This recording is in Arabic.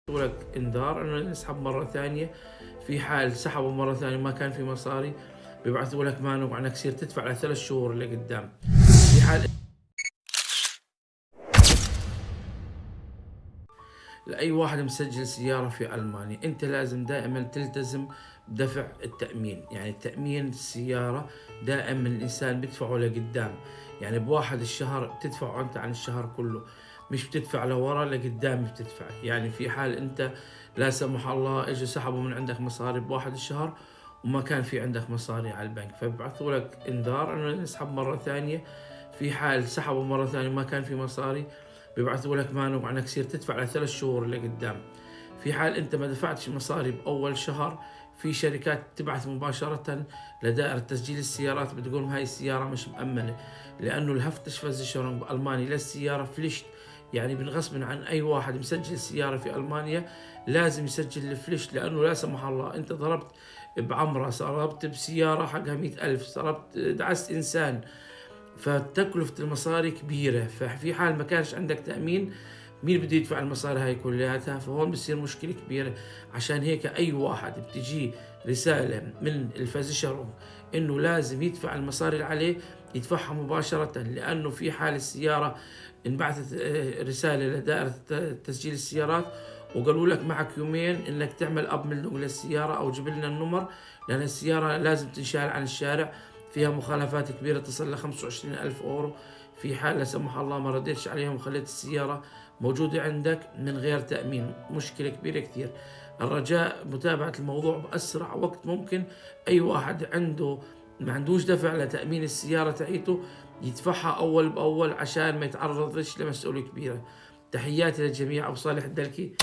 لك انذار انه نسحب مره ثانيه. في حال سحبوا مره ثانيه ما كان في مصاري بيبعثوا لك مانو عنك يصير تدفع ل3 شهور لقدام. في حال لأي واحد مسجل سيارة في ألمانيا أنت لازم دائما تلتزم بدفع التأمين. يعني التأمين السيارة دائما الإنسان بيدفعه لقدام، يعني بواحد الشهر بتدفعه أنت عن الشهر كله، مش بتدفع لورا لقدام بتدفع. يعني في حال أنت لا سمح الله اجوا سحبوا من عندك مصاري بواحد الشهر وما كان في عندك مصاري على البنك، فبيبعثوا لك انذار انه نسحب مرة ثانية. في حال سحبوا مرة ثانية ما كان في مصاري بيبعثوا لك مانو عنك يصير تدفع ل3 شهور لقدام. في حال انت ما دفعتش مصاري باول شهر، في شركات تبعث مباشرة لدائرة تسجيل السيارات بتقول هاي السيارة مش مأمنة، لأنه الهفتشفزشرung بألمانيا للسيارة فليشت. يعني بالغصب عن أي واحد مسجل سيارة في ألمانيا لازم يسجل الفليشت، لأنه لا سمح الله أنت ضربت بعمرة، ضربت بسيارة حقها 100,000، ضربت دعست إنسان، فتكلفة المصاري كبيرة. ففي حال ما كانش عندك تأمين مين بده يدفع المصاري هاي كلياتها؟ فهون بصير مشكلة كبيرة. عشان هيك أي واحد بتجي رسالة من الفازشرون إنه لازم يدفع المصاري اللي عليه يدفعها مباشرة، لأنه في حال السيارة انبعثت رسالة لدائرة تسجيل السيارات وقالوا لك معك يومين إنك تعمل أب من للسيارة أو جيب لنا النمر، لأن السيارة لازم تنشال عن الشارع، فيها مخالفات كبيرة تصل ل 25,000 أورو. في حال لا سمح الله ما رديتش عليهم وخليت السيارة موجودة عندك من غير تأمين، مشكلة كبيرة كتير. الرجاء متابعة الموضوع بأسرع وقت ممكن. أي واحد عنده ما عندوش دفع لتأمين السيارة تاعيته يدفعها أول بأول عشان ما يتعرضش لمسؤولية كبيرة. تحياتي للجميع، أبو صالح الدلكي.